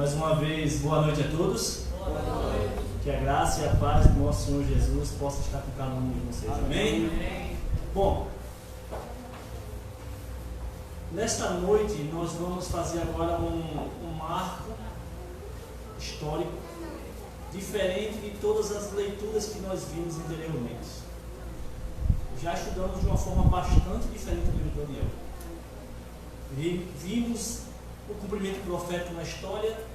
Mais uma vez, boa noite a todos. Boa noite. Que a graça e a paz do nosso Senhor Jesus possa estar com cada um de vocês. Amém? Amém. Bom, nesta noite nós vamos fazer agora um marco histórico diferente de todas as leituras que nós vimos anteriormente. Já estudamos de uma forma bastante diferente do livro de Daniel. Vimos o cumprimento profético na história,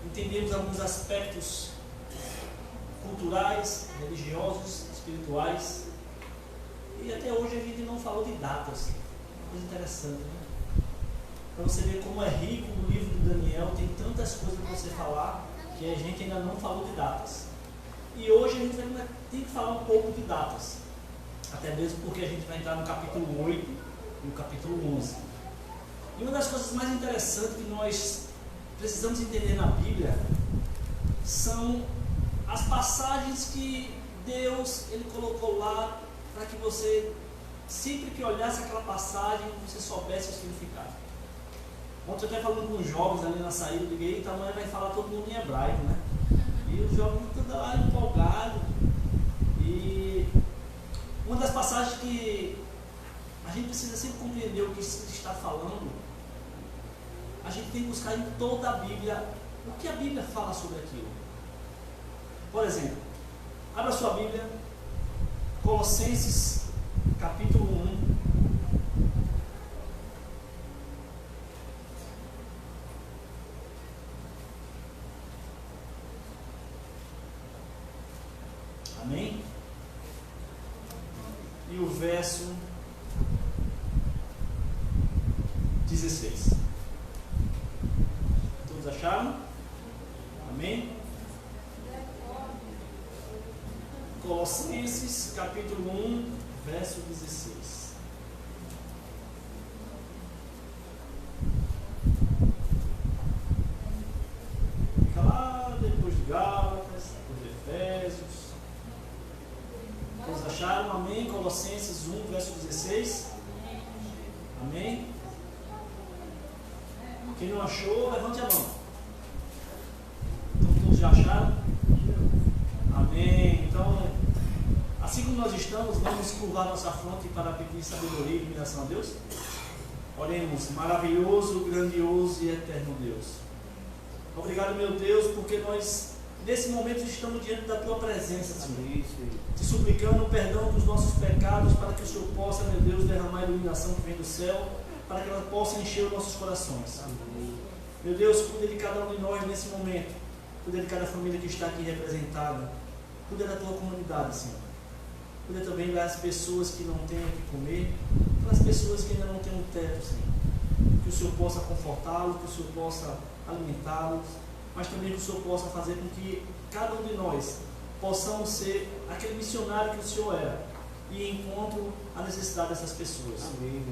entendemos alguns aspectos culturais, religiosos, espirituais, e até hoje a gente não falou de datas. Coisa interessante, né? Para você ver como é rico o livro de Daniel, tem tantas coisas para você falar que a gente ainda não falou de datas. E hoje a gente tem que falar um pouco de datas, até mesmo porque a gente vai entrar no capítulo 8 e no capítulo 11. E uma das coisas mais interessantes que nós precisamos entender na Bíblia são as passagens que Deus ele colocou lá para que você, sempre que olhasse aquela passagem, você soubesse o significado. Ontem eu até falando com os jovens ali na saída, eu liguei, então amanhã vai falar todo mundo em hebraico, né? E os jovens estão lá empolgados. E uma das passagens que a gente precisa sempre compreender o que isso está falando, a gente tem que buscar em toda a Bíblia o que a Bíblia fala sobre aquilo. Por exemplo, abra sua Bíblia, Colossenses capítulo 1. Amém? E o verso 16. Todos acharam? Amém? Colossenses capítulo 1, verso 16. Fica lá depois de Gálatas, depois de Efésios. Todos acharam? Amém? Colossenses 1, verso 16. Amém? Quem não achou, levante a mão. Então todos já acharam? Amém. Então, assim como nós estamos, vamos curvar nossa fronte para pedir sabedoria e iluminação a Deus. Oremos, maravilhoso, grandioso e eterno Deus. Obrigado, meu Deus, porque nós, nesse momento, estamos diante da Tua presença, Senhor. Te suplicando o perdão dos nossos pecados, para que o Senhor possa, meu Deus, derramar a iluminação que vem do céu, para que ela possa encher os nossos corações. Amém. Meu Deus, cuida de cada um de nós nesse momento. Cuida de cada família que está aqui representada. Cuida da Tua comunidade, Senhor. Cuida também das pessoas que não têm o que comer, das pessoas que ainda não têm um teto, Senhor. Que o Senhor possa confortá-los, que o Senhor possa alimentá-los, mas também que o Senhor possa fazer com que cada um de nós possamos ser aquele missionário que o Senhor era e encontro a necessidade dessas pessoas. Amém.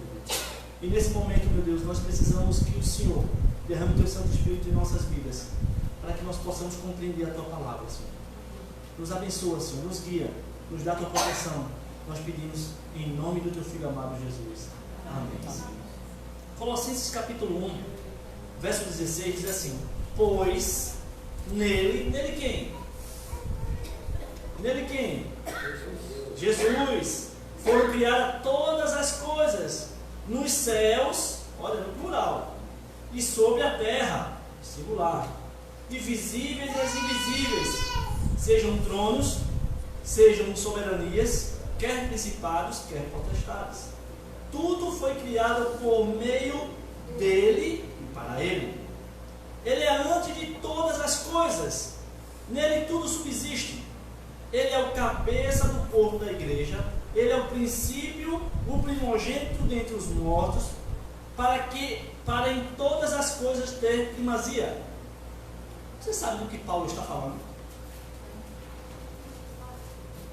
E nesse momento, meu Deus, nós precisamos que o Senhor derrame o Teu Santo Espírito em nossas vidas, para que nós possamos compreender a Tua palavra, Senhor. Nos abençoa, Senhor, nos guia, nos dá a Tua proteção. Nós pedimos em nome do Teu Filho amado Jesus. Amém. Colossenses capítulo 1, verso 16 diz assim: pois nele quem? Nele quem? Jesus. Foram criadas todas as coisas, nos céus, olha no plural, e sobre a terra, singular, e visíveis e invisíveis, sejam tronos, sejam soberanias, quer principados, quer potestades. Tudo foi criado por meio dele e para ele. Ele é antes de todas as coisas, nele tudo subsiste. Ele é o cabeça do corpo da igreja, ele é o princípio, o primogênito dentre os mortos, para em todas as coisas ter primazia. Você sabe do que Paulo está falando?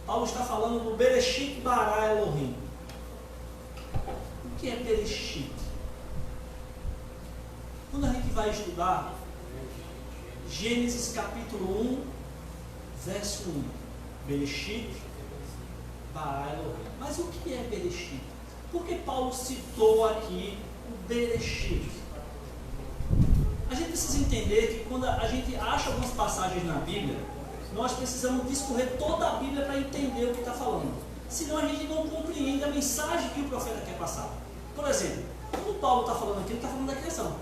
Paulo está falando do Bereshit bara Elohim. O que é Bereshit? Quando a gente vai estudar Gênesis capítulo 1, verso 1, Bereshit bara Elohim. Mas o que é Bereshit? Por que Paulo citou aqui o Bereshit? A gente precisa entender que quando a gente acha algumas passagens na Bíblia, nós precisamos discorrer toda a Bíblia para entender o que está falando. Senão a gente não compreende a mensagem que o profeta quer passar. Por exemplo, quando Paulo está falando aqui, ele está falando da criação.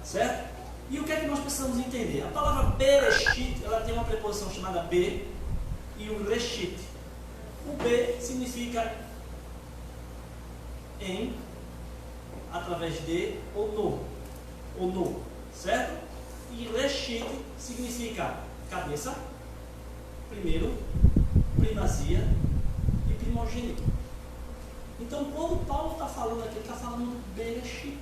Certo? E o que é que nós precisamos entender? A palavra Bereshit, ela tem uma preposição chamada be e o reshit. O be significa em, através de ou no, certo? E reshit significa cabeça, primeiro, primazia e primogênito. Então, quando Paulo está falando aqui, ele está falando do Bereshit.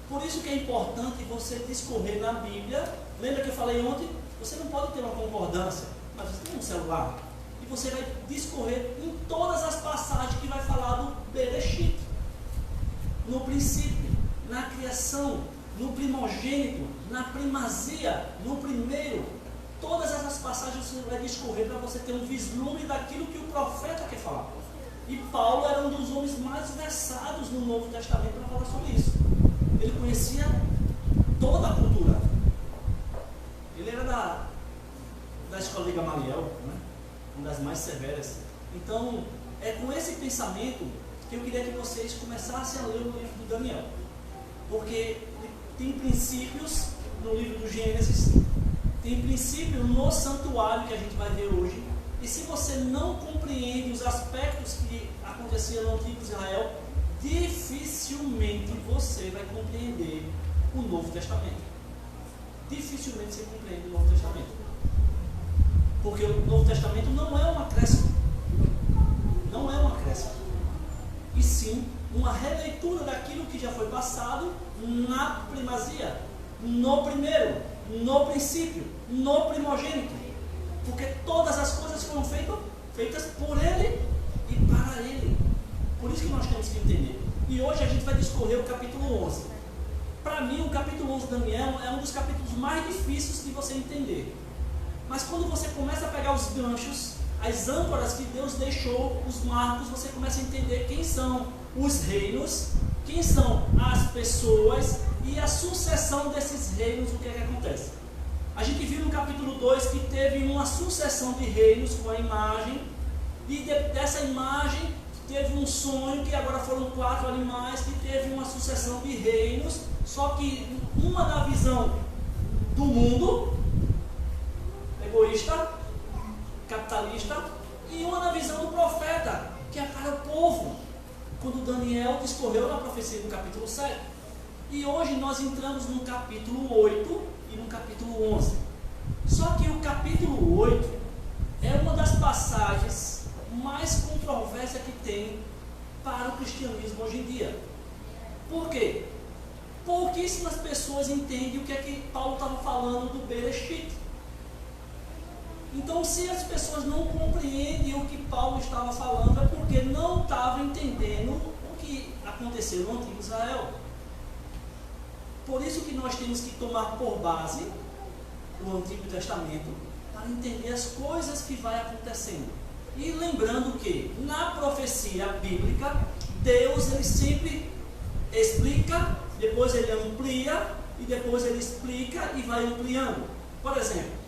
Por isso que é importante você discorrer na Bíblia. Lembra que eu falei ontem? Você não pode ter uma concordância, mas você tem um celular e você vai discorrer em todas as passagens que vai falar do Bereshit. No princípio, na criação, no primogênito, na primazia, no primeiro. Todas essas passagens você vai discorrer para você ter um vislumbre daquilo que o profeta quer falar. E Paulo era um dos homens mais versados no Novo Testamento para falar sobre isso. Ele conhecia toda a cultura. Ele era da escola de Gamaliel, né? Uma das mais severas. Então, é com esse pensamento que eu queria que vocês começassem a ler o livro do Daniel. Porque tem princípios no livro do Gênesis, tem princípio no santuário que a gente vai ver hoje. E se você não compreende os aspectos que aconteciam no Antigo Israel, dificilmente você vai compreender o Novo Testamento. Dificilmente você compreende o Novo Testamento. Porque o Novo Testamento não é um acréscimo. Não é um acréscimo. E sim uma releitura daquilo que já foi passado na primazia, no primeiro, no princípio, no primogênito. Porque todas as coisas foram feitas por Ele e para Ele. Por isso que nós temos que entender. E hoje a gente vai discorrer o capítulo 11. Para mim, o capítulo 11 de Daniel é um dos capítulos mais difíceis de você entender. Mas quando você começa a pegar os ganchos, as âncoras que Deus deixou, os marcos, você começa a entender quem são os reinos, quem são as pessoas e a sucessão desses reinos, o que é que acontece. A gente viu no capítulo 2 que teve uma sucessão de reinos com a imagem, e dessa imagem teve um sonho, que agora foram 4 animais, que teve uma sucessão de reinos, só que uma na visão do mundo, egoísta, capitalista, e uma na visão do profeta, que é para o povo, quando Daniel discorreu na profecia do capítulo 7. E hoje nós entramos no capítulo 8 e no capítulo 11. Só que o capítulo 8 é uma das passagens mais controversas que tem para o cristianismo hoje em dia. Por quê? Pouquíssimas pessoas entendem o que é que Paulo estava falando do Bereshit. Então, se as pessoas não compreendem o que Paulo estava falando, é porque não estavam entendendo o que aconteceu no Antigo Israel. Por isso que nós temos que tomar por base o Antigo Testamento para entender as coisas que vai acontecendo. E lembrando que na profecia bíblica, Deus ele sempre explica, depois ele amplia, e depois ele explica e vai ampliando. Por exemplo,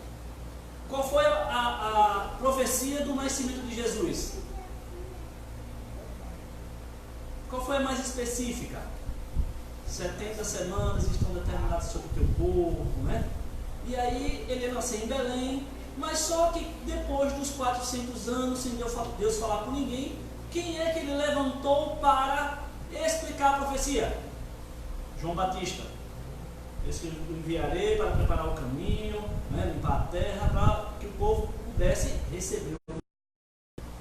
qual foi a profecia do nascimento de Jesus? Qual foi a mais específica? 70 semanas estão determinadas sobre o teu corpo, né? E aí ele nasceu em Belém, mas só que depois dos 400 anos, sem Deus falar com ninguém, quem é que ele levantou para explicar a profecia? João Batista. Esse que eu enviarei para preparar o caminho, né, limpar a terra, para que o povo pudesse receber.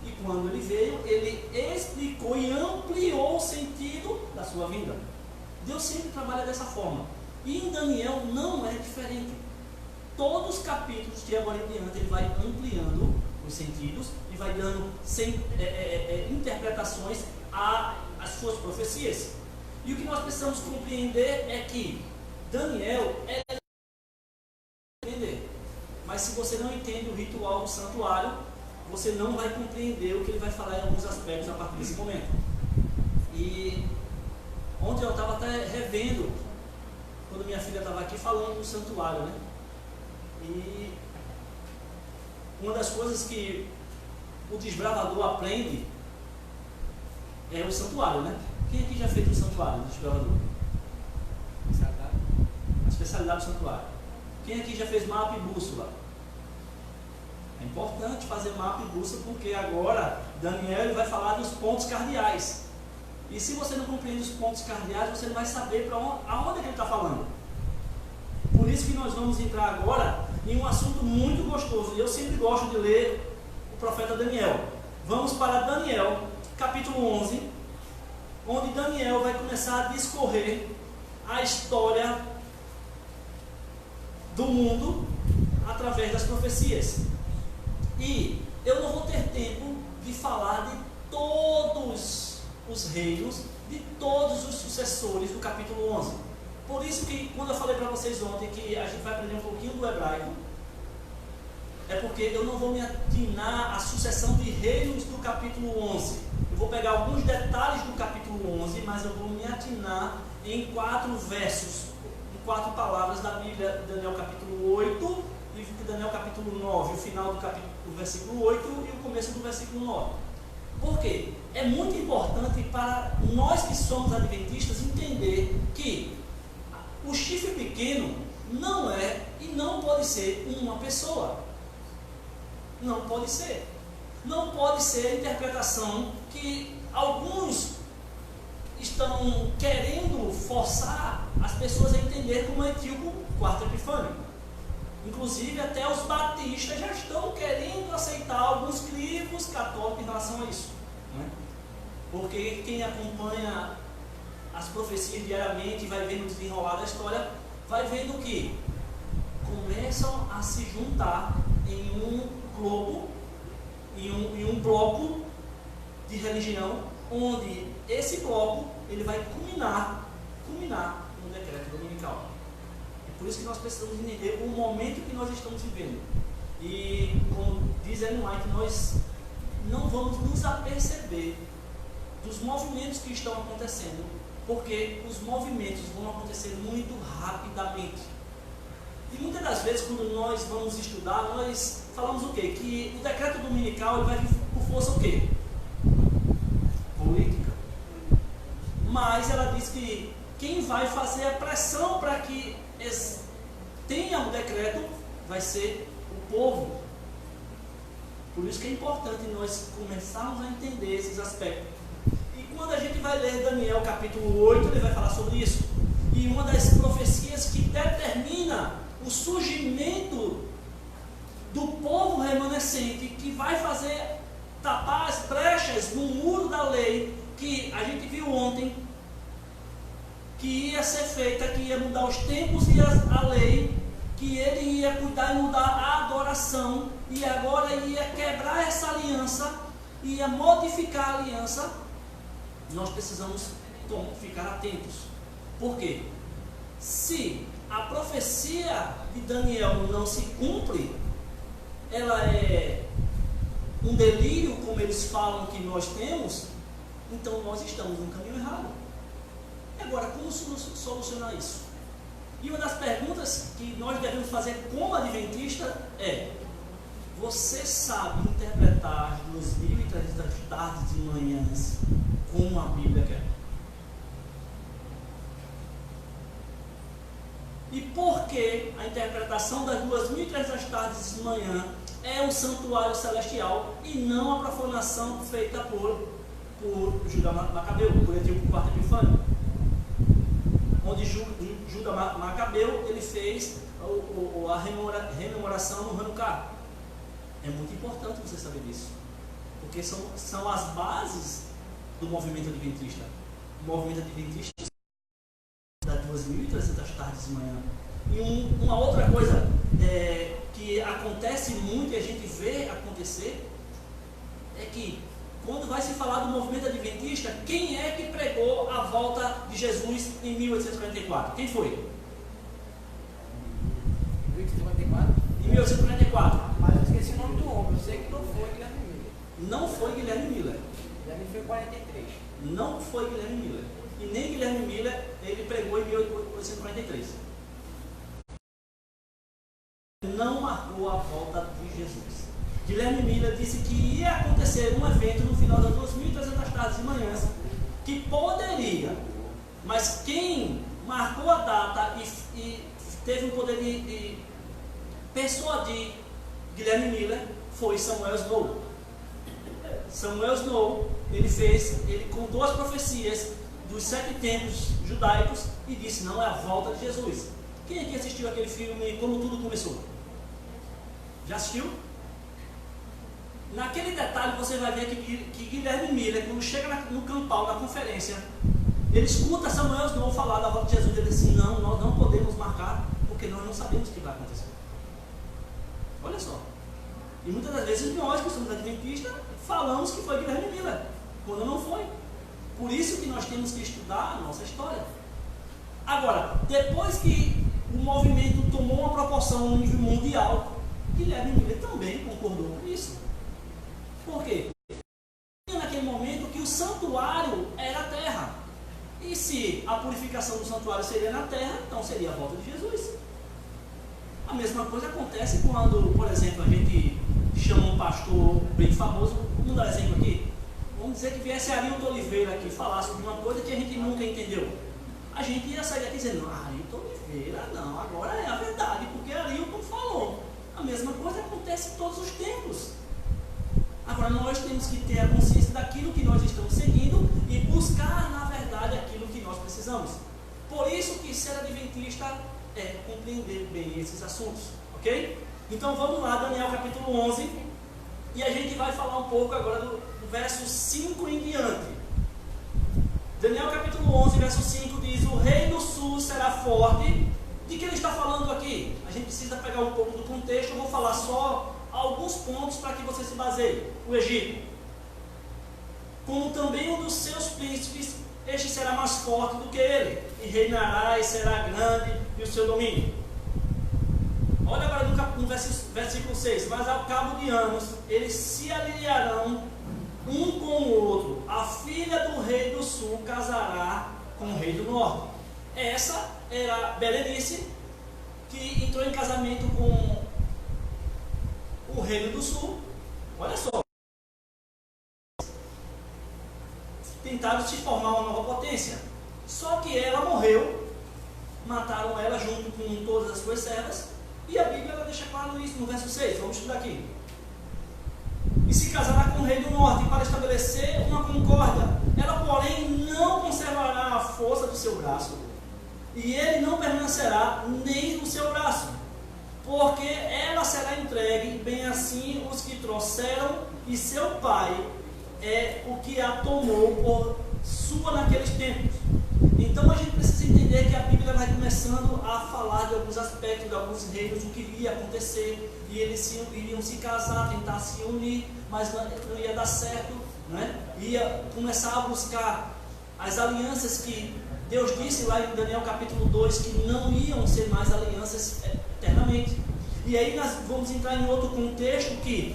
E quando ele veio, ele explicou e ampliou o sentido da sua vinda. Deus sempre trabalha dessa forma. E em Daniel não é diferente. Todos os capítulos, de agora em diante, ele vai ampliando os sentidos e vai dando interpretações às suas profecias. E o que nós precisamos compreender é que Daniel é entender. Mas se você não entende o ritual do santuário, você não vai compreender o que ele vai falar em alguns aspectos a partir desse momento. E ontem eu estava até revendo quando minha filha estava aqui falando do santuário, né? E uma das coisas que o desbravador aprende é o santuário, né? Quem aqui já fez o santuário do desbravador? A especialidade do santuário. Quem aqui já fez mapa e bússola? É importante fazer mapa e bússola, porque agora Daniel vai falar dos pontos cardeais. E se você não compreende os pontos cardeais, você não vai saber aonde é que ele está falando. Por isso que nós vamos entrar agora em um assunto muito gostoso. E eu sempre gosto de ler o profeta Daniel. Vamos para Daniel, capítulo 11, onde Daniel vai começar a discorrer a história do mundo através das profecias. E eu não vou ter tempo de falar de todos os reinos, de todos os sucessores do capítulo 11. Por isso que quando eu falei para vocês ontem que a gente vai aprender um pouquinho do hebraico, é porque eu não vou me atinar à sucessão de reinos do capítulo 11. Eu vou pegar alguns detalhes do capítulo 11, mas eu vou me atinar em 4 versos, em 4 palavras da Bíblia, Daniel capítulo 8, livro de Daniel capítulo 9, o final do versículo 8 e o começo do versículo 9. Por quê? É muito importante para nós que somos adventistas entender que o chifre pequeno não é e não pode ser uma pessoa. Não pode ser. Não pode ser a interpretação que alguns estão querendo forçar as pessoas a entender como é Antíoco IV Epifânio. Inclusive até os batistas já estão querendo aceitar alguns crivos católicos em relação a isso, né? Porque quem acompanha as profecias diariamente e vai vendo o desenrolar da história, vai vendo que começam a se juntar em um globo, em um bloco de religião, onde esse bloco ele vai culminar no decreto dominical. É por isso que nós precisamos entender o momento que nós estamos vivendo. E como diz Ellen White, nós não vamos nos aperceber dos movimentos que estão acontecendo, porque os movimentos vão acontecer muito rapidamente. E muitas das vezes, quando nós vamos estudar, nós falamos o quê? Que o decreto dominical ele vai vir por força o quê? Política. Mas ela diz que quem vai fazer a pressão para que tenha o decreto vai ser o povo. Por isso que é importante nós começarmos a entender esses aspectos. E quando a gente vai ler Daniel capítulo 8, ele vai falar sobre isso. E uma das profecias que determina o surgimento do povo remanescente, que vai fazer tapar as brechas no muro da lei, que a gente viu ontem, que ia ser feita, que ia mudar os tempos e a lei, que ele ia cuidar e mudar a adoração, e agora ia quebrar essa aliança, ia modificar a aliança. Nós precisamos ficar atentos. Por quê? Se a profecia de Daniel não se cumpre, ela é um delírio, como eles falam que nós temos, então nós estamos no caminho errado. Agora, como solucionar isso? E uma das perguntas que nós devemos fazer como adventista é: você sabe interpretar as 2300 tardes e manhãs como a Bíblia quer? E por que a interpretação das 2300 tardes de manhã é um santuário celestial e não a profanação feita por Judá Macabeu, por Antíoco IV Epifânio? Onde Judá Macabeu ele fez a rememoração no Hanukkah. É muito importante você saber disso, porque são as bases do movimento adventista. O movimento adventista das 2300 tardes de manhã. E uma outra coisa que acontece muito e a gente vê acontecer é que quando vai se falar do movimento adventista, quem é que pregou a volta de Jesus em 1844? Quem foi? 1844? Em 1844. Mas eu esqueci o nome do homem, eu sei que não foi Guilherme Miller. Não foi Guilherme Miller. Guilherme foi 43. Não foi Guilherme Miller. E nem Guilherme Miller, ele pregou em 1843. Não marcou a volta de Jesus. Guilherme Miller disse que ia acontecer um evento no final das 2.300 tardes e manhãs, que poderia, mas quem marcou a data e teve o poder de persuadir Guilherme Miller foi Samuel Snow. Samuel Snow, ele contou as profecias dos 7 tempos judaicos e disse: não, é a volta de Jesus. Quem aqui assistiu aquele filme Como Tudo Começou? Já assistiu? Naquele detalhe você vai ver que Guilherme Miller, quando chega no campal, na conferência, ele escuta Samuel Snow falar da volta de Jesus e ele diz assim: não, nós não podemos marcar porque nós não sabemos o que vai acontecer. Olha só. E muitas das vezes nós que somos adventistas falamos que foi Guilherme Miller, quando não foi. Por isso que nós temos que estudar a nossa história. Agora, depois que o movimento tomou uma proporção no nível mundial, Guilherme Miller também concordou com isso. Por quê? Naquele momento que o santuário era a terra. E se a purificação do santuário seria na terra, então seria a volta de Jesus. A mesma coisa acontece quando, por exemplo, a gente chama um pastor bem famoso. Vamos dar um exemplo aqui. Vamos dizer que viesse Arilton Oliveira aqui falar sobre uma coisa que a gente nunca entendeu. A gente ia sair daqui dizendo: Arilton Oliveira, não, agora é a verdade, porque Arilton falou. A mesma coisa acontece em todos os tempos. Agora nós temos que ter a consciência daquilo que nós estamos seguindo e buscar na verdade aquilo que nós precisamos. Por isso que ser adventista é compreender bem esses assuntos, ok? Então vamos lá, Daniel capítulo 11, e a gente vai falar um pouco agora do verso 5 em diante. Daniel capítulo 11, verso 5 diz: o rei do sul será forte. De que ele está falando aqui? A gente precisa pegar um pouco do contexto. Eu vou falar só alguns pontos para que você se baseie. O Egito, como também um dos seus príncipes, este será mais forte do que ele, e reinará e será grande e o seu domínio. Olha agora no versículo 6: mas ao cabo de anos eles se aliarão um com o outro. A filha do rei do sul casará com o rei do norte. Essa era Berenice, que entrou em casamento com o reino do sul. Olha só. Tentaram se formar uma nova potência. Só que ela morreu. Mataram ela junto com todas as suas servas. E a Bíblia ela deixa claro isso no verso 6. Vamos estudar aqui. E se casará com o rei do norte para estabelecer uma concórdia. Ela, porém, não conservará a força do seu braço. E ele não permanecerá nem no seu braço, porque ela será entregue, bem assim os que trouxeram, e seu pai é o que a tomou por sua naqueles tempos. Então a gente precisa entender que a Bíblia vai começando a falar de alguns aspectos, de alguns reinos, o que iria acontecer, e eles iriam se casar, tentar se unir, mas não ia dar certo, né? Ia começar a buscar as alianças que Deus disse lá em Daniel capítulo 2 que não iam ser mais alianças eternamente. E aí nós vamos entrar em outro contexto que,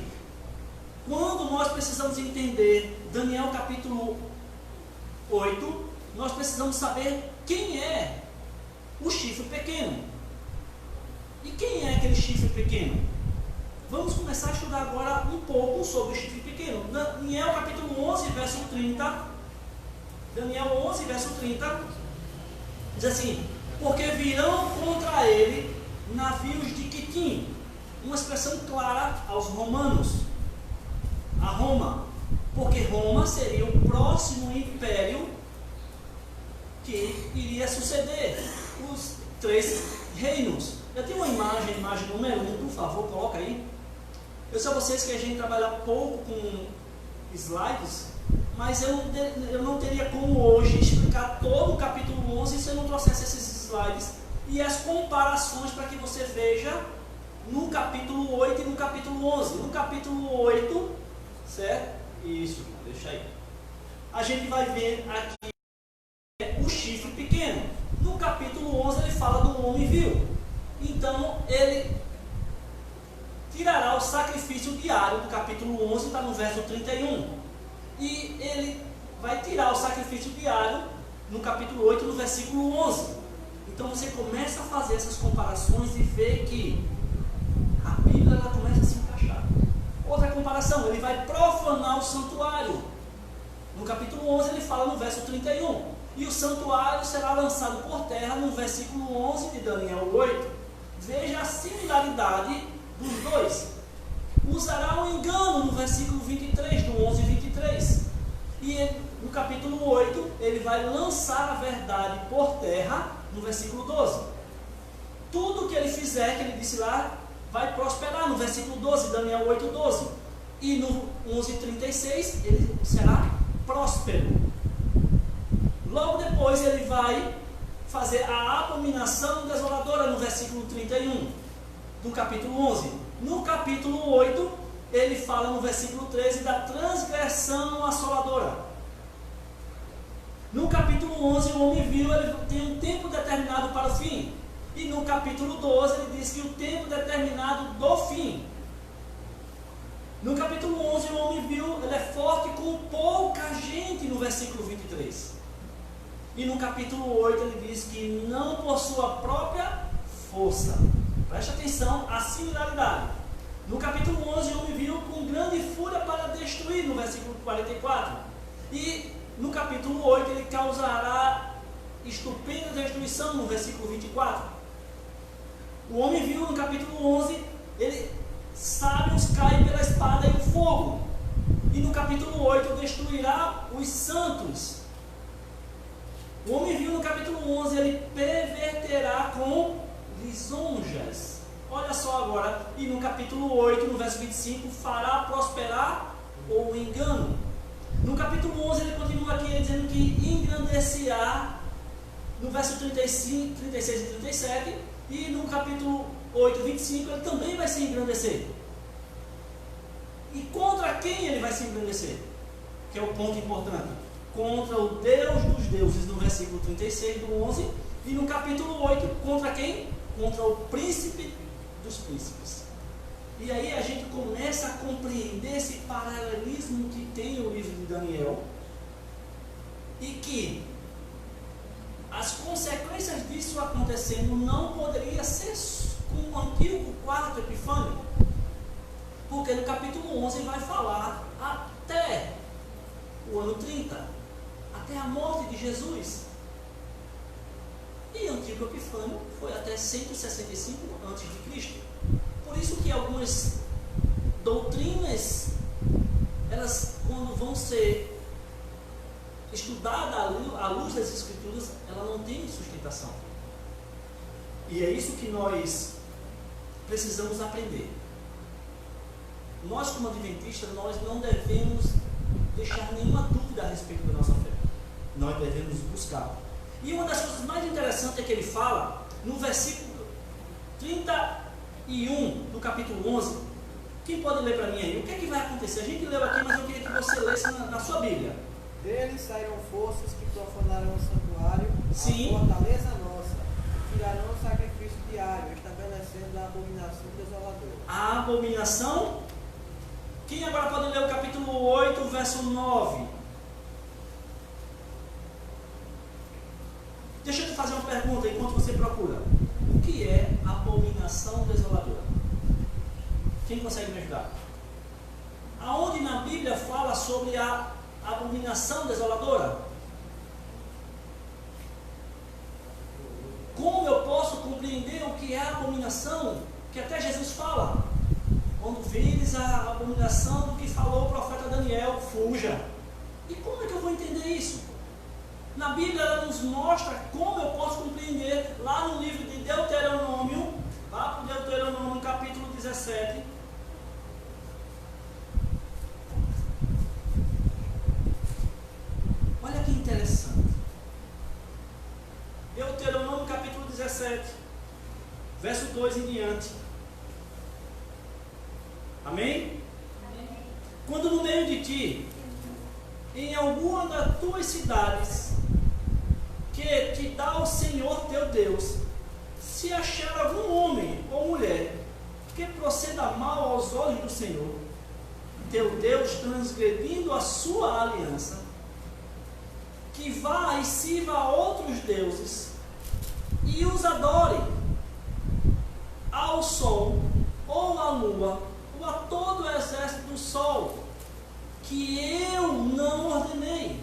quando nós precisamos entender Daniel capítulo 8, nós precisamos saber quem é o chifre pequeno. E quem é aquele chifre pequeno? Vamos começar a estudar agora um pouco sobre o chifre pequeno. Daniel capítulo 11, verso 30. Daniel 11, verso 30. Diz assim: porque virão contra ele navios de Quitim. Uma expressão clara aos romanos. A Roma. Porque Roma seria o próximo império que iria suceder os 3 reinos. Eu tenho uma imagem número 1, por favor, coloca aí. Eu sei a vocês que a gente trabalha pouco com slides, mas eu não teria como hoje explicar todo o capítulo 11 se eu não trouxesse esses slides e as comparações para que você veja no capítulo 8 e no capítulo 11. No capítulo 8, certo? Isso, deixa aí. A gente vai ver aqui o chifre pequeno. No capítulo 11 ele fala do homem vil. Então ele tirará o sacrifício diário do capítulo 11, está no verso 31. e ele vai tirar o sacrifício diário no capítulo 8, no versículo 11. Então você começa a fazer essas comparações e vê que a Bíblia ela começa a se encaixar. Outra comparação, ele vai profanar o santuário. No capítulo 11 ele fala no verso 31. E o santuário será lançado por terra no versículo 11 de Daniel 8. Veja a similaridade dos dois. Usará um engano no versículo 23, do 11 e 23. E no capítulo 8 ele vai lançar a verdade por terra no versículo 12. Tudo que ele fizer, que ele disse lá, vai prosperar no versículo 12, Daniel 8, 12. E no 11:36 ele será próspero. Logo depois ele vai fazer a abominação desoladora no versículo 31 do capítulo 11. No capítulo 8 ele fala no versículo 13 da transgressão assoladora. No capítulo 11 o homem viu, ele tem um tempo determinado para o fim. E no capítulo 12 ele diz que o tempo determinado do fim. No capítulo 11 o homem viu, ele é forte com pouca gente, no versículo 23. E no capítulo 8 ele diz que não por sua própria força. Preste atenção à similaridade. No capítulo 11 o homem viu com grande fúria para destruir, no versículo 44. E no capítulo 8 ele causará estupenda destruição, no versículo 24. O homem viu no capítulo 11, sábios caem pela espada e o fogo. E no capítulo 8 destruirá os santos. O homem viu no capítulo 11, ele perverterá com lisonjas. Olha só agora, e no capítulo 8, no verso 25, fará prosperar o engano. No capítulo 11 ele continua aqui dizendo que engrandecerá, no verso 35, 36 e 37, e no capítulo 8, 25, ele também vai se engrandecer. E contra quem ele vai se engrandecer? Que é o ponto importante. Contra o Deus dos deuses, no versículo 36 do 11, e no capítulo 8, contra quem? Contra o príncipe dos príncipes. E aí a gente começa a compreender esse paralelismo que tem o livro de Daniel, e que as consequências disso acontecendo não poderia ser com o Antíoco IV Epifânio, porque no capítulo 11 vai falar até o ano 30, até a morte de Jesus. E Antíoco Epifânio foi até 165 a.C. Por isso que algumas doutrinas, elas quando vão ser estudadas à luz das Escrituras, ela não tem sustentação. E é isso que nós precisamos aprender. Nós como adventistas, nós não devemos deixar nenhuma dúvida a respeito da nossa fé. Nós devemos buscar. E uma das coisas mais interessantes é que ele fala, no versículo 31 do capítulo 11, quem pode ler para mim aí? O que é que vai acontecer? A gente leu aqui, mas eu queria que você lesse na sua Bíblia. Deles saíram forças que profanarão o santuário, Sim. a fortaleza nossa, e tirarão o sacrifício diário, estabelecendo a abominação desoladora. A abominação. Quem agora pode ler o capítulo 8, verso 9? Deixa eu te fazer uma pergunta enquanto você procura. O que é abominação desoladora? Quem consegue me ajudar? Aonde na Bíblia fala sobre a abominação desoladora? Como eu posso compreender o que é a abominação? Que até Jesus fala: quando vires a abominação do que falou o profeta Daniel, fuja. E como é que eu vou entender isso? Na Bíblia ela nos mostra como eu posso compreender, lá no livro de Deuteronômio, lá para o Deuteronômio capítulo 17. Olha que interessante. Deuteronômio capítulo 17, verso 2 em diante. Amém? Amém? Quando no meio de ti, em alguma das tuas cidades, que te dá o Senhor teu Deus, se achar algum homem ou mulher que proceda mal aos olhos do Senhor, teu Deus, transgredindo a sua aliança, que vá e sirva a outros deuses e os adore, ao sol, ou à lua, ou a todo o exército do sol, que eu não ordenei,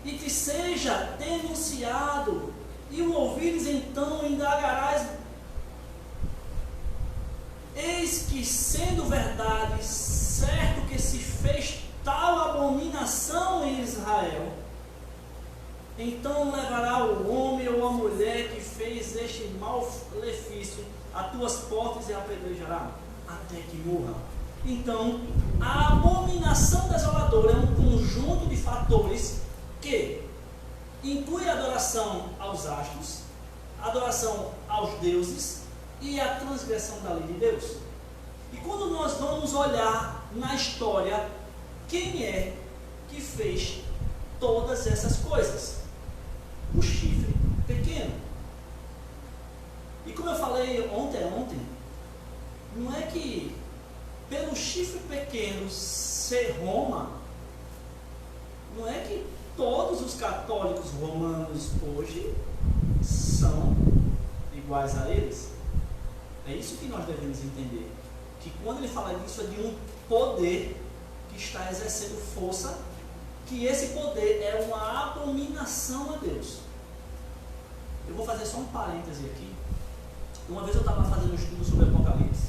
e te seja denunciado, e o ouvires, então indagarás. Eis que, sendo verdade, certo que se fez tal abominação em Israel, então levará o homem ou a mulher que fez este malefício a tuas portas e apedrejará, até que morra. Então, a abominação desoladora é um conjunto de fatores que inclui a adoração aos astros, a adoração aos deuses e a transgressão da lei de Deus. E quando nós vamos olhar na história, quem é que fez todas essas coisas? O chifre pequeno. E como eu falei ontem, não é que pelo chifre pequeno ser Roma, não é que todos os católicos romanos hoje são iguais a eles. É isso que nós devemos entender. Que quando ele fala disso é de um poder que está exercendo força, que esse poder é uma abominação a Deus. Eu vou fazer só um parêntese aqui. Uma vez eu estava fazendo um estudo sobre Apocalipse,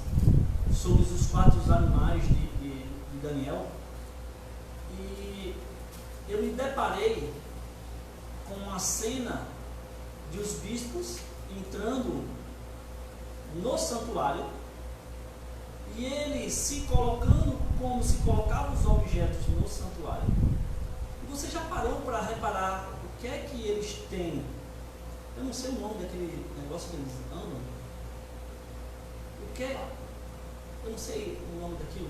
sobre os 4 animais de Daniel, e eu me deparei com uma cena de os bispos entrando no santuário e ele se colocando como se colocava os objetos no santuário. E você já parou para reparar o que é que eles têm? Eu não sei o nome daquele negócio que eles andam. O que é? Eu não sei o nome daquilo.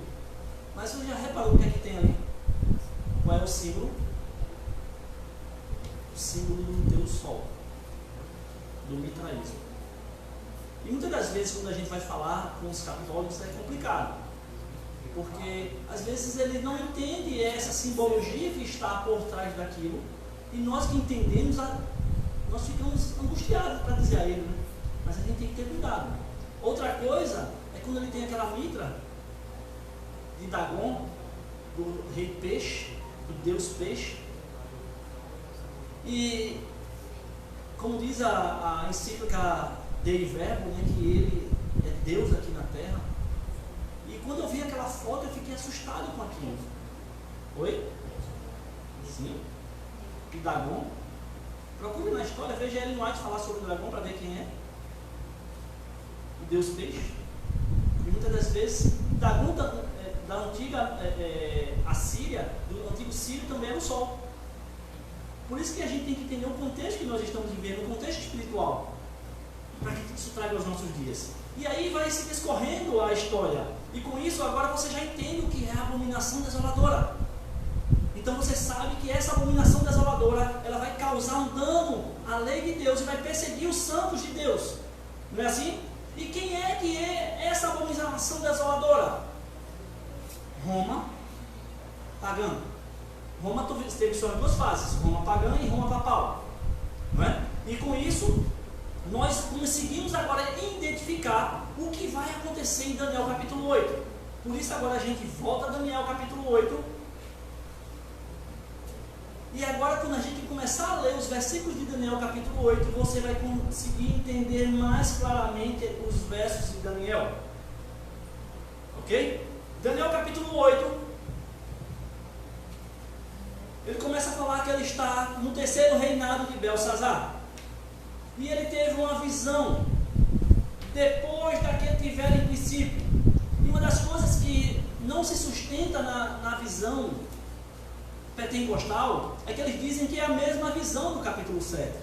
Mas você já reparou o que é que tem ali? Qual é o símbolo? O símbolo do Deus Sol, do mitraísmo. E muitas das vezes, quando a gente vai falar com os católicos, é complicado, porque às vezes ele não entende essa simbologia que está por trás daquilo, e nós que entendemos, nós ficamos angustiados para dizer a ele, né? Mas a gente tem que ter cuidado. Outra coisa é quando ele tem aquela mitra de Dagon, do rei peixe, do deus peixe, e como diz a encíclica Dei Verbo, né, que ele é Deus aqui na terra. E quando eu vi aquela foto, eu fiquei assustado com aquilo. Oi? Sim. E Dagon. Procure na história, veja Ellen White falar sobre o Dagon para ver quem é. O Deus peixe. E muitas das vezes, Dagon da antiga Assíria, do antigo Sírio, também era o sol. Por isso que a gente tem que entender o contexto que nós estamos vivendo, o contexto espiritual, para que isso traga aos nossos dias. E aí vai se discorrendo a história. E com isso agora você já entende o que é a abominação desoladora. Então você sabe que essa abominação desoladora, ela vai causar um dano à lei de Deus e vai perseguir os santos de Deus. Não é assim? E quem é que é essa abominação desoladora? Roma pagã. Roma teve suas 2 fases, Roma pagã e Roma papal. Não é? E com isso, nós conseguimos agora identificar o que vai acontecer em Daniel capítulo 8. Por isso agora a gente volta a Daniel capítulo 8. E agora quando a gente começar a ler os versículos de Daniel capítulo 8, você vai conseguir entender mais claramente os versos de Daniel. Ok? Daniel capítulo 8. Ele começa a falar que ele está no 3º reinado de Belsazar. E ele teve uma visão depois da que tiveram em princípio. E uma das coisas que não se sustenta na visão pentecostal é que eles dizem que é a mesma visão do capítulo 7.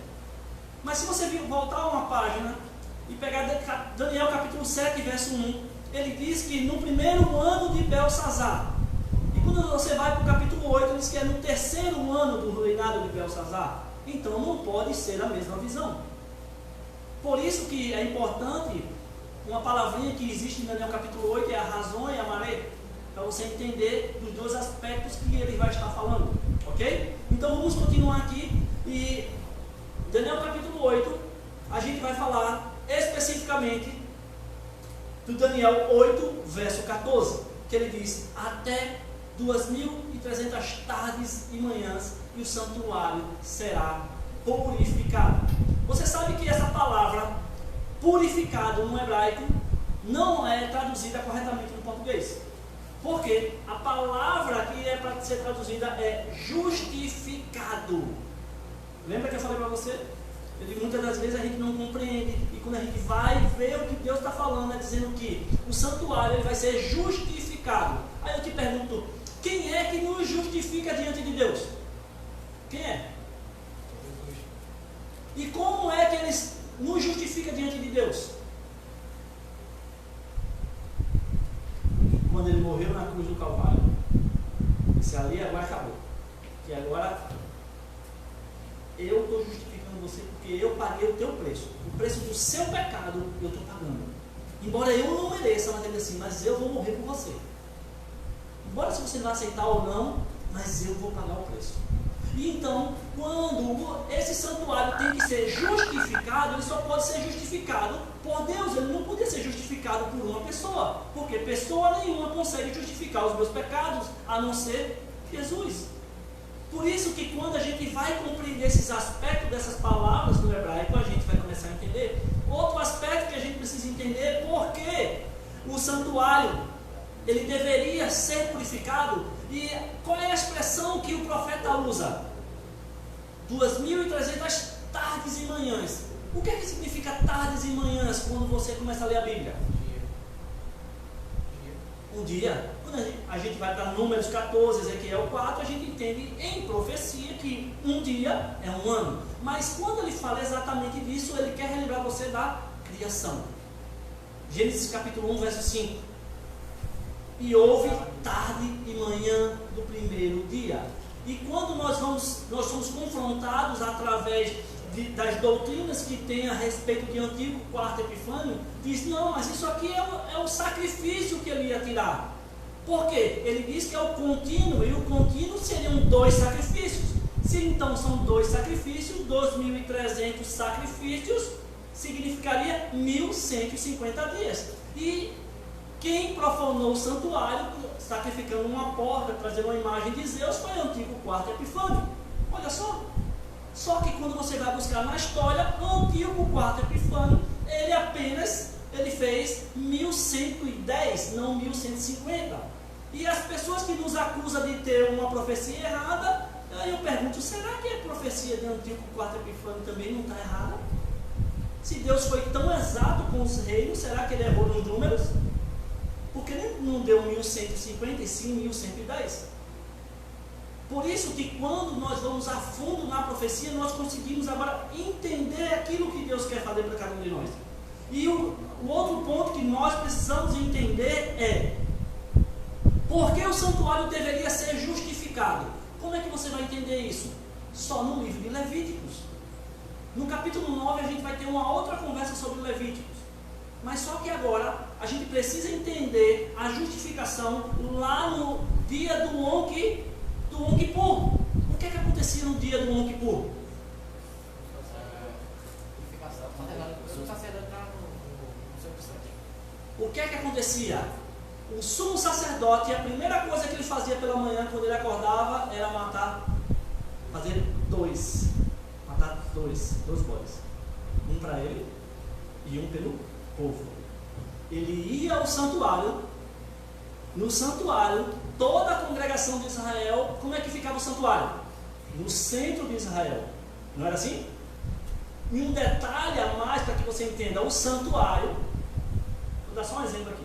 Mas se você voltar uma página e pegar Daniel capítulo 7, verso 1, ele diz que no 1º ano de Belsazar. E quando você vai para o capítulo 8, ele diz que é no 3º ano do reinado de Belsazar. Então não pode ser a mesma visão. Por isso que é importante, uma palavrinha que existe em Daniel capítulo 8 é a razão e a maré. para você entender os dois aspectos que ele vai estar falando, ok? Então vamos continuar aqui e Daniel capítulo 8, a gente vai falar especificamente do Daniel 8, verso 14, que ele diz: até 2.300 tardes e manhãs e o santuário será purificado. Você sabe que essa palavra purificado no hebraico não é traduzida corretamente no português. Porque a palavra que é para ser traduzida é justificado. Lembra que eu falei para você? Eu digo, muitas das vezes a gente não compreende, e quando a gente vai ver o que Deus está falando, é dizendo que o santuário ele vai ser justificado. Aí eu te pergunto, quem é que nos justifica diante de Deus? Quem é? E como é que ele nos justifica diante de Deus? Quando ele morreu na cruz do Calvário. Disse, ali agora acabou. Que agora eu estou justificando você porque eu paguei o teu preço. O preço do seu pecado eu estou pagando. Embora eu não mereça, mas ele disse assim, mas eu vou morrer por você. Embora se você vai aceitar ou não, mas eu vou pagar o preço. E então, quando esse santuário tem que ser justificado, ele só pode ser justificado por Deus. Ele não podia ser justificado por uma pessoa, porque pessoa nenhuma consegue justificar os meus pecados, a não ser Jesus. Por isso que quando a gente vai compreender esses aspectos dessas palavras no hebraico, a gente vai começar a entender. Outro aspecto que a gente precisa entender é por que o santuário ele deveria ser purificado. E qual é a expressão que o profeta usa? 2.300 tardes e manhãs. O que é que significa tardes e manhãs quando você começa a ler a Bíblia? Um dia. Quando a gente vai para Números 14, Ezequiel 4, a gente entende em profecia que um dia é um ano. Mas quando ele fala exatamente disso, ele quer relembrar você da criação. Gênesis capítulo 1, verso 5. E houve tarde e manhã do primeiro dia. E quando nós somos confrontados através das doutrinas que tem a respeito de antigo quarto Epifânio, diz, não, mas isso aqui é o sacrifício que ele ia tirar. Por quê? Ele diz que é o contínuo, e o contínuo seriam 2 sacrifícios. Se então são 2 sacrifícios, 2.300 sacrifícios, significaria 1.150 dias. E quem profanou o santuário, sacrificando uma porca, trazendo uma imagem de Zeus, foi o antigo quarto Epifânio. Olha só. Só que quando você vai buscar na história, o antigo quarto Epifânio, ele fez 1110, não 1150. E as pessoas que nos acusam de ter uma profecia errada, aí eu pergunto, será que a profecia do antigo quarto Epifânio também não está errada? Se Deus foi tão exato com os reinos, será que ele errou nos números? Porque ele não deu 1150 e sim 1110. Por isso que quando nós vamos a fundo na profecia, nós conseguimos agora entender aquilo que Deus quer fazer para cada um de nós. E o outro ponto que nós precisamos entender é por que o santuário deveria ser justificado. Como é que você vai entender isso? Só no livro de Levíticos. No capítulo 9 a gente vai ter uma outra conversa sobre Levíticos. Mas só que agora a gente precisa entender a justificação lá no dia do Yom Kippur. O que é que acontecia no dia do Yom Kippur? O que é que acontecia? O sumo sacerdote, a primeira coisa que ele fazia pela manhã quando ele acordava era matar dois bodes. Um para ele e um pelo povo. Ele ia ao santuário. No santuário, toda a congregação de Israel, como é que ficava o santuário? No centro de Israel. Não era assim? E um detalhe a mais para que você entenda, o santuário, vou dar só um exemplo aqui.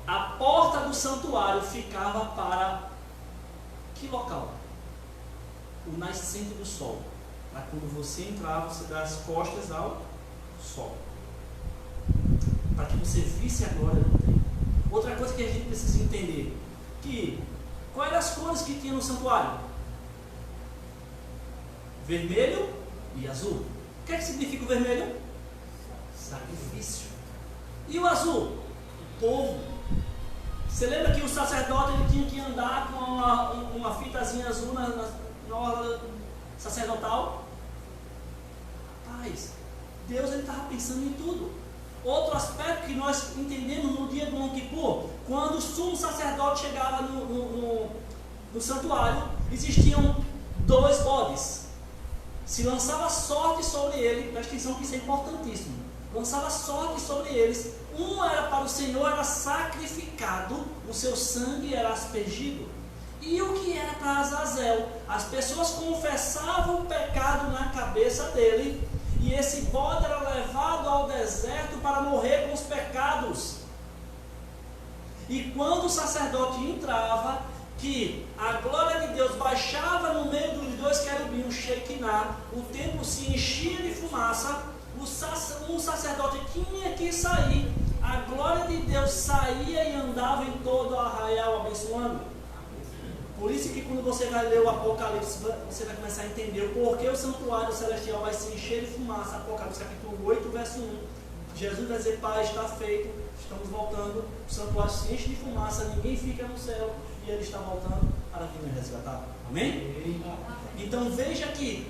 A porta do santuário ficava para que local? O nascente do sol. Para quando você entrava, você dá as costas ao sol. Para que você visse a glória do tempo. Outra coisa que a gente precisa entender, que quais eram as cores que tinha no santuário? Vermelho e azul. O que é que significa o vermelho? Sacrifício. E o azul? O povo. Você lembra que o sacerdote ele tinha que andar com uma fitazinha azul na orla sacerdotal? Rapaz, Deus estava pensando em tudo. Outro aspecto que nós entendemos no dia do Yom Kippur, quando o sumo sacerdote chegava no santuário, existiam 2 bodes. Se lançava sorte sobre ele, presta atenção que isso é importantíssimo. Lançava sorte sobre eles. Um era para o Senhor, era sacrificado, o seu sangue era aspergido. E o que era para Azazel? As pessoas confessavam o pecado na cabeça dele, e esse bode era levado ao deserto para morrer com os pecados. E quando o sacerdote entrava, que a glória de Deus baixava no meio dos 2 querubins, o Shekinah, o templo se enchia de fumaça, o sacerdote tinha que sair, a glória de Deus saía e andava em todo o arraial abençoando. Por isso que quando você vai ler o Apocalipse, você vai começar a entender o porquê o santuário celestial vai se encher de fumaça. Apocalipse capítulo 8, verso 1. Jesus vai dizer: Pai, está feito, estamos voltando, o santuário se enche de fumaça, ninguém fica no céu, e ele está voltando para vir nos resgatar. Amém? Então veja que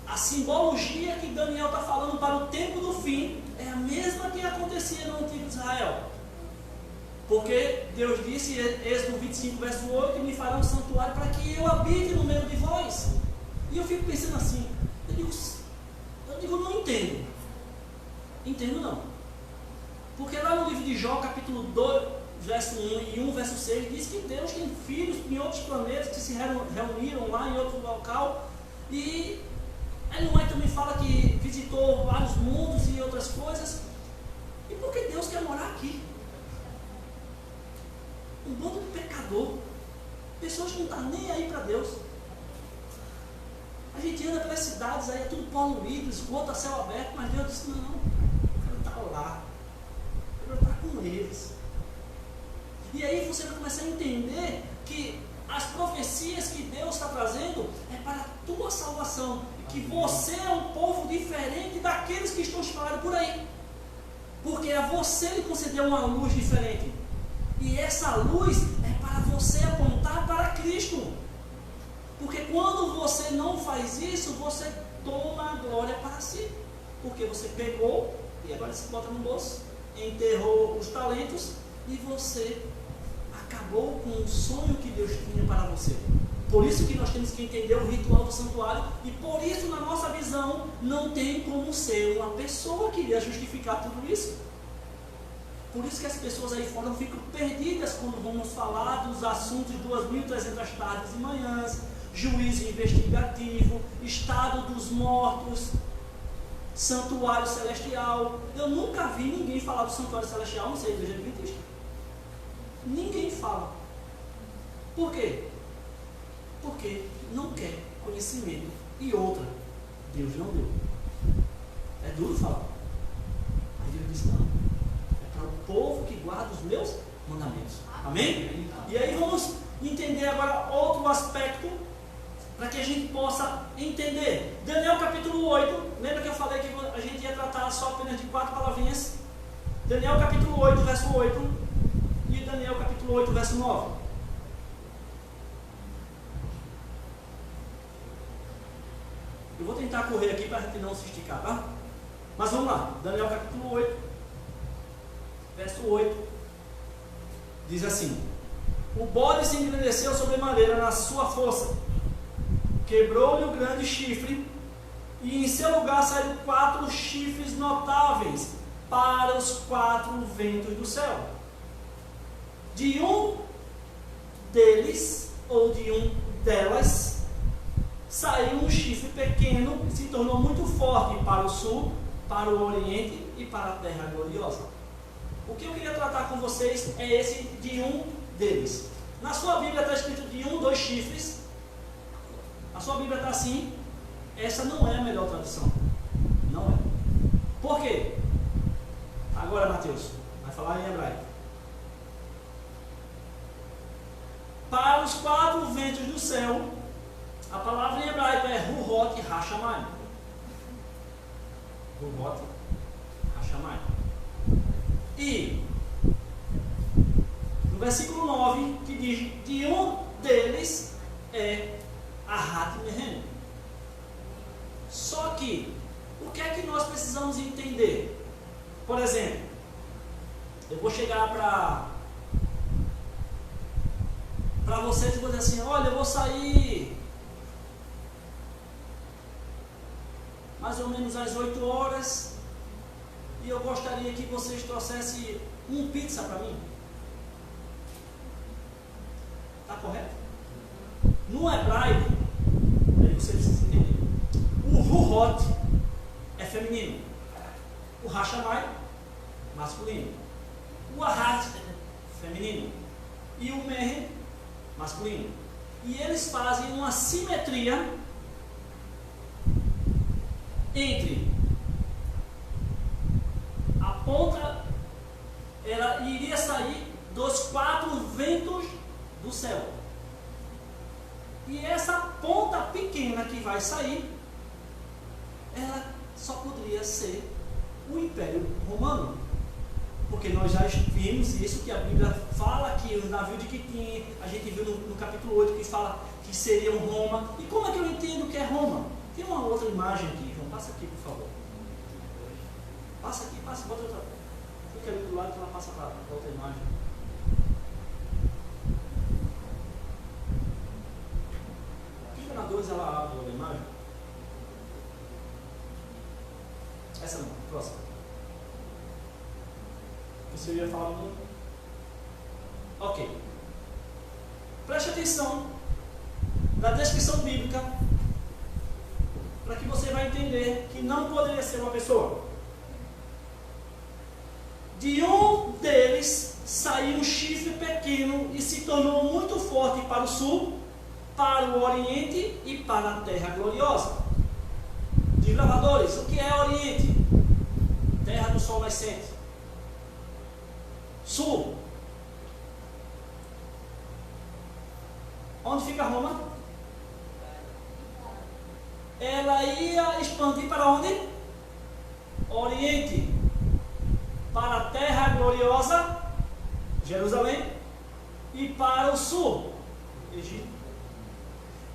a simbologia que Daniel está falando para o tempo do fim é a mesma que acontecia no antigo Israel. Porque Deus disse, Êxodo 25, verso 8, me fará um santuário para que eu habite no meio de vós. E eu fico pensando assim, eu digo, não entendo. Entendo não. Porque lá no livro de Jó, capítulo 2, verso 1 e 1, verso 6, diz que Deus tem filhos em outros planetas que se reuniram lá em outro local. E Ellen White também fala que visitou vários mundos e outras coisas. E por que Deus quer morar aqui? Um bando de pecador, pessoas que não estão nem aí para Deus. A gente anda pelas cidades aí, é tudo poluído, esgoto a céu aberto, mas Deus disse: não, eu quero estar lá, eu quero estar com eles. E aí você vai começar a entender que as profecias que Deus está trazendo é para a tua salvação, e que você é um povo diferente daqueles que estão espalhados por aí, porque a você Ele concedeu uma luz diferente. E essa luz é para você apontar para Cristo. Porque quando você não faz isso, você toma a glória para si. Porque você pegou e agora se bota no bolso, enterrou os talentos e você acabou com o sonho que Deus tinha para você. Por isso que nós temos que entender o ritual do santuário, e por isso na nossa visão não tem como ser uma pessoa que iria justificar tudo isso. Por isso que as pessoas aí fora ficam perdidas quando vamos falar dos assuntos de 2.300 tardes e manhãs, juízo investigativo, estado dos mortos, santuário celestial. Eu nunca vi ninguém falar do santuário celestial, não sei, igreja adventista. Ninguém fala. Por quê? Porque não quer conhecimento. E outra, Deus não deu. É duro falar. Mas Deus disse: não. Para o povo que guarda os meus mandamentos. Amém? E aí vamos entender agora outro aspecto, para que a gente possa entender. Daniel capítulo 8, lembra que eu falei que a gente ia tratar só apenas de 4 palavrinhas? Daniel capítulo 8, verso 8, e Daniel capítulo 8, verso 9. Eu vou tentar correr aqui para a gente não se esticar, tá? Mas vamos lá, Daniel capítulo 8, verso 8, diz assim: o bode se engrandeceu sobremaneira na sua força, quebrou-lhe o grande chifre, e em seu lugar saíram 4 chifres notáveis para os 4 ventos do céu. De um deles, ou de um delas, saiu um chifre pequeno e se tornou muito forte para o sul, para o oriente e para a terra gloriosa. O que eu queria tratar com vocês é esse de um deles. Na sua Bíblia está escrito de 1, 2 chifres. A sua Bíblia está assim. Essa não é a melhor tradução. Não é. Por quê? Agora, Mateus, vai falar em hebraico. Para os 4 ventos do céu, a palavra em hebraico é Ruhot Hashamayim. Ruhot Hashamayim. E no versículo 9, que diz: de um deles é Ahat Mehem. Só que, o que é que nós precisamos entender? Por exemplo, eu vou chegar para vocês e vou dizer assim: olha, eu vou sair mais ou menos às 8 horas e eu gostaria que vocês trouxessem um pizza para mim. Está correto? No hebraico, aí você precisa entender, o Ruhot é feminino, o Hashamai masculino, o Ahat feminino e o Mehem masculino. E eles fazem uma simetria entre a ponta, ela iria sair dos 4 ventos do céu. E essa ponta pequena que vai sair, ela só poderia ser o Império Romano. Porque nós já vimos isso, que a Bíblia fala que o navio de Quitim, a gente viu no capítulo 8 que fala que seriam Roma. E como é que eu entendo que é Roma? Tem uma outra imagem aqui, João, passa aqui, por favor. Passa aqui, passa, bota outra. Fica ali do lado que ela passa para outra imagem. Fica na 2, ela abre a imagem. Essa não, próxima. Você ia falar muito? Ok. Preste atenção na descrição bíblica para que você vai entender que não poderia ser uma pessoa. De um deles saiu um chifre pequeno e se tornou muito forte para o sul, para o oriente e para a terra gloriosa. Desbravadores, o que é oriente? Terra do sol nascente. Sul. Onde fica Roma? Ela ia expandir para onde? Oriente. Para a terra gloriosa, Jerusalém, e para o sul, Egito.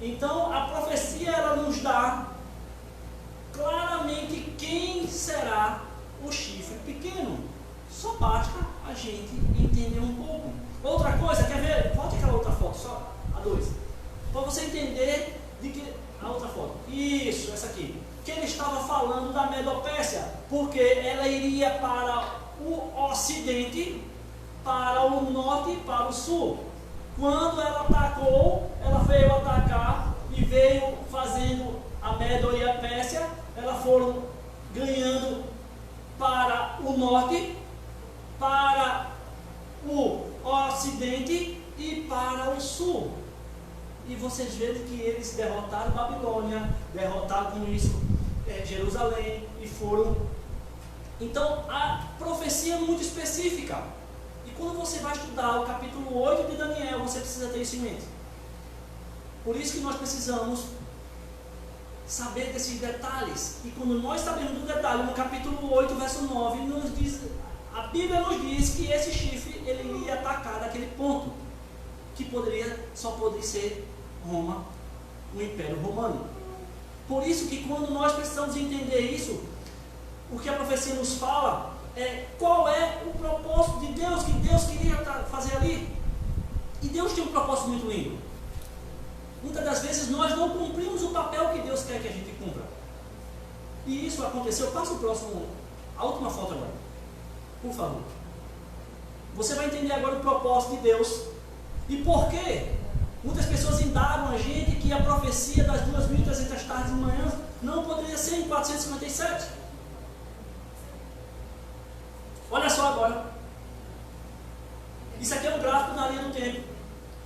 Então a profecia ela nos dá claramente quem será o chifre pequeno. Só basta a gente entender um pouco. Outra coisa, quer ver? Volte aquela outra foto, só a 2. Para você entender de que a outra foto. Isso, essa aqui. Que ele estava falando da Medo-Pérsia, porque ela iria para o ocidente, para o norte e para o sul. Quando ela atacou, ela veio atacar e veio fazendo a Medo e a Pérsia, elas foram ganhando para o norte, para o ocidente e para o sul. E vocês veem que eles derrotaram Babilônia, derrotaram com isso Jerusalém e foram. Então a profecia é muito específica. E quando você vai estudar o capítulo 8 de Daniel, você precisa ter isso em mente. Por isso que nós precisamos saber desses detalhes. E quando nós sabemos do detalhe, no capítulo 8, verso 9, nos diz, a Bíblia nos diz que esse chifre ele iria atacar daquele ponto, que só poderia ser Roma, o Império Romano. Por isso que quando nós precisamos entender isso, o que a profecia nos fala é qual é o propósito de Deus, que Deus queria fazer ali. E Deus tem um propósito muito lindo. Muitas das vezes nós não cumprimos o papel que Deus quer que a gente cumpra. E isso aconteceu. Passa o próximo, a última foto agora, por favor. Você vai entender agora o propósito de Deus e por quê. Muitas pessoas indagam a gente que a profecia das 2.300 tardes e manhãs não poderia ser em 457. Olha só agora. Isso aqui é um gráfico da linha do tempo.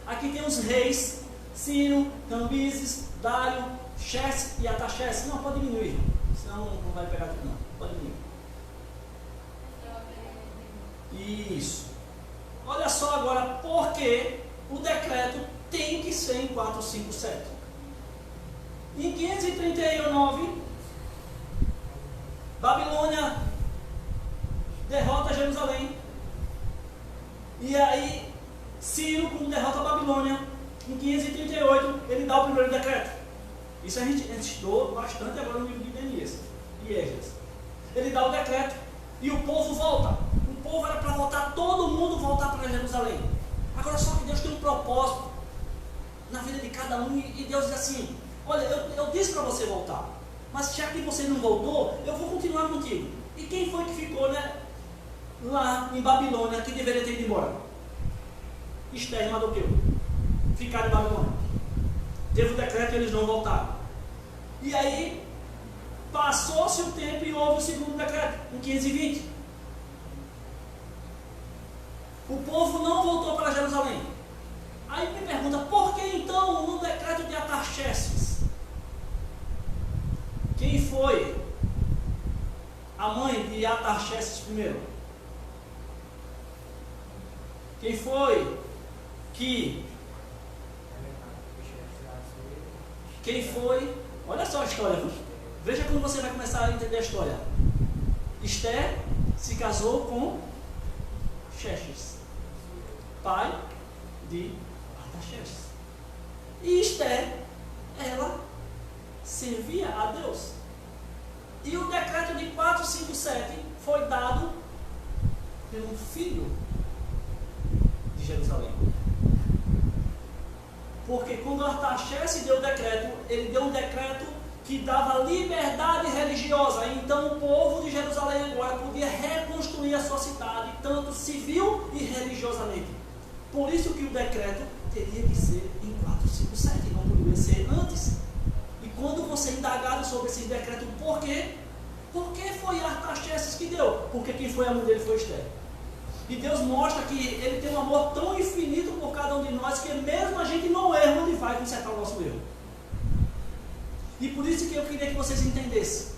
Aqui tem os reis: Ciro, Cambises, Dário, Xerxes e Ataxerxes. Não, pode diminuir, senão não vai pegar tudo não. Pode diminuir. Isso. Olha só agora porque o decreto tem que ser em 457. Em 539, Babilônia derrota Jerusalém. E aí Ciro, quando derrota a Babilônia, em 538, ele dá o primeiro decreto. Isso a gente estudou bastante agora no livro de Neemias e Esdras. Ele dá o decreto e o povo volta. O povo era para voltar, todo mundo voltar para Jerusalém. Agora só que Deus tem um propósito na vida de cada um, e Deus diz assim: olha, eu disse para você voltar, mas já que você não voltou, eu vou continuar contigo. E quem foi que ficou, né, lá em Babilônia, que deveria ter ido embora? Esther e Mardoqueu ficaram em Babilônia. Teve o decreto e eles não voltaram. E aí passou-se o tempo e houve o segundo decreto, em 520. O povo não voltou para Jerusalém. Aí me pergunta, por que então no decreto de Artaxerxes? Quem foi a mãe de Artaxerxes primeiro? Quem foi que... Quem foi... Olha só a história. Veja como você vai começar a entender a história. Esther se casou com Xerxes, pai de Artaxerxes. E Esther, ela servia a Deus. E o decreto de 457 foi dado pelo filho de Jerusalém. Porque quando Artaxerxes deu o decreto, ele deu um decreto que dava liberdade religiosa. Então o povo de Jerusalém agora podia reconstruir a sua cidade, tanto civil e religiosamente. Por isso que o decreto teria que ser em 457, não poderia ser antes. E quando você é indagado sobre esse decreto, por quê? Por que foi Artaxerxes que deu? Porque quem foi a mãe dele foi Esther. E Deus mostra que Ele tem um amor tão infinito por cada um de nós, que mesmo a gente no erro, Ele vai consertar o nosso erro. E por isso que eu queria que vocês entendessem.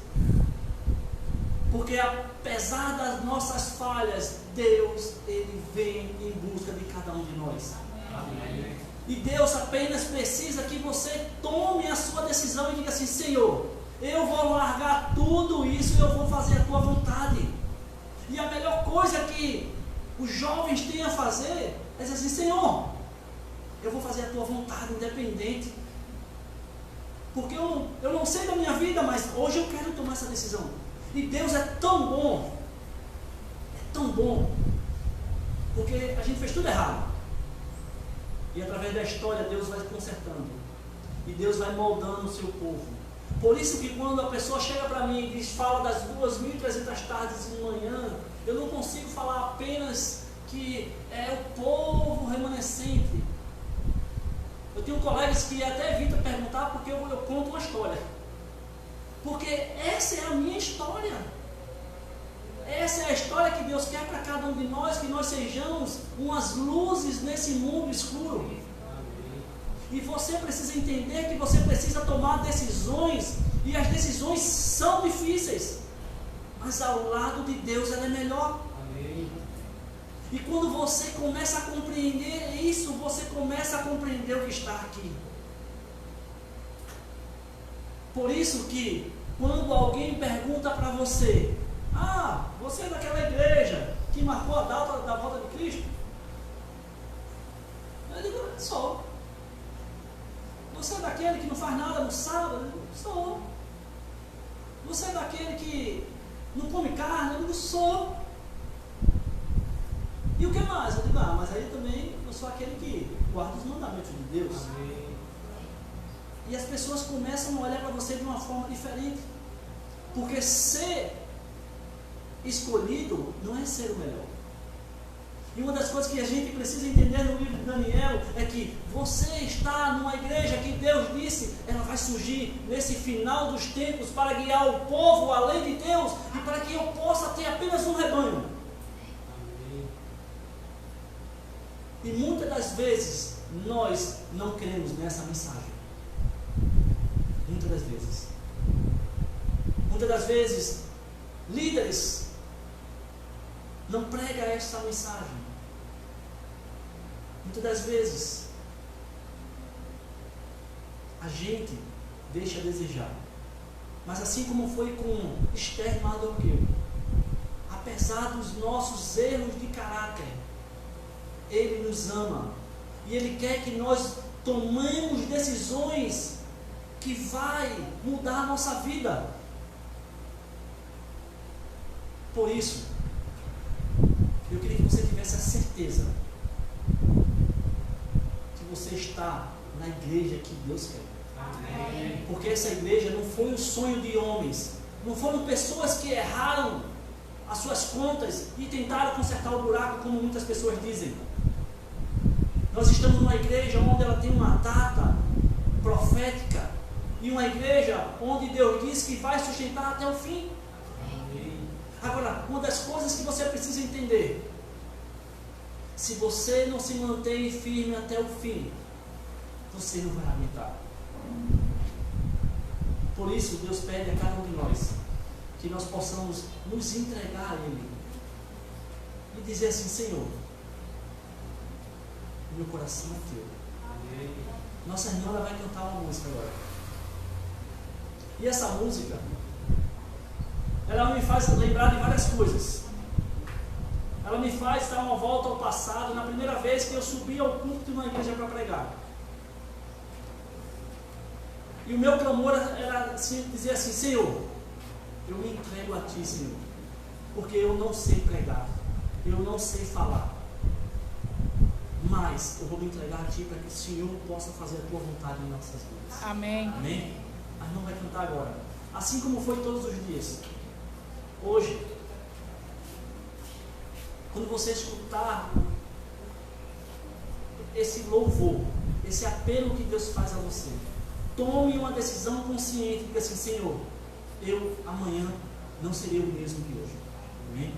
Porque apesar das nossas falhas, Deus, Ele vem em busca de cada um de nós. Amém. E Deus apenas precisa que você tome a sua decisão e diga assim: Senhor, eu vou largar tudo isso e eu vou fazer a tua vontade. E a melhor coisa que os jovens têm a fazer é dizer assim: Senhor, eu vou fazer a tua vontade, independente. Porque eu não sei da minha vida, mas hoje eu quero tomar essa decisão. E Deus é tão bom, porque a gente fez tudo errado. E através da história Deus vai consertando. E Deus vai moldando o seu povo. Por isso que quando a pessoa chega para mim e fala das 2.300 tardes de manhã, eu não consigo falar apenas que é o povo remanescente. Eu tenho colegas que até evitam perguntar porque eu conto uma história. Porque essa é a minha história. Essa é a história que Deus quer para cada um de nós, que nós sejamos umas luzes nesse mundo escuro. E você precisa entender que você precisa tomar decisões, e as decisões são difíceis, mas ao lado de Deus ela é melhor. Amém. E quando você começa a compreender isso, você começa a compreender o que está aqui. Por isso que quando alguém pergunta para você: ah, você é daquela igreja que marcou a data da volta de Cristo? Eu digo: sou. Você é daquele que não faz nada no sábado? Eu digo: sou. Você é daquele que não come carne? Eu digo: sou. E o que mais? Eu digo: ah, mas aí também eu sou aquele que guarda os mandamentos de Deus. Amém. E as pessoas começam a olhar para você de uma forma diferente. Porque ser escolhido não é ser o melhor. E uma das coisas que a gente precisa entender no livro de Daniel é que você está numa igreja que Deus disse, ela vai surgir nesse final dos tempos para guiar o povo além de Deus e para que eu possa ter apenas um rebanho. Amém. E muitas das vezes nós não cremos nessa mensagem. Muitas das vezes. Muitas das vezes, líderes não pregam essa mensagem. Muitas das vezes, a gente deixa a desejar. Mas assim como foi com Esther e Mardoqueu, apesar dos nossos erros de caráter, Ele nos ama. E Ele quer que nós tomemos decisões que vai mudar a nossa vida. Por isso, eu queria que você tivesse a certeza que você está na igreja que Deus quer. Amém. Porque essa igreja não foi um sonho de homens, não foram pessoas que erraram as suas contas e tentaram consertar o buraco, como muitas pessoas dizem. Nós estamos numa igreja onde ela tem uma data profética e uma igreja onde Deus diz que vai sustentar até o fim. Agora, uma das coisas que você precisa entender: se você não se mantém firme até o fim, você não vai aguentar. Por isso, Deus pede a cada um de nós que nós possamos nos entregar a Ele e dizer assim: Senhor, meu coração é teu. Nossa irmã vai cantar uma música agora. E essa música, ela me faz lembrar de várias coisas. Ela me faz dar uma volta ao passado, na primeira vez que eu subi ao púlpito de uma igreja para pregar. E o meu clamor era dizer assim: Senhor, eu me entrego a Ti, Senhor, porque eu não sei pregar, eu não sei falar, mas eu vou me entregar a Ti para que o Senhor possa fazer a Tua vontade em nossas vidas. Amém. Amém? Mas não vai cantar agora. Assim como foi todos os dias. Hoje, quando você escutar esse louvor, esse apelo que Deus faz a você, tome uma decisão consciente, diga assim: Senhor, eu amanhã não serei o mesmo que hoje. Amém?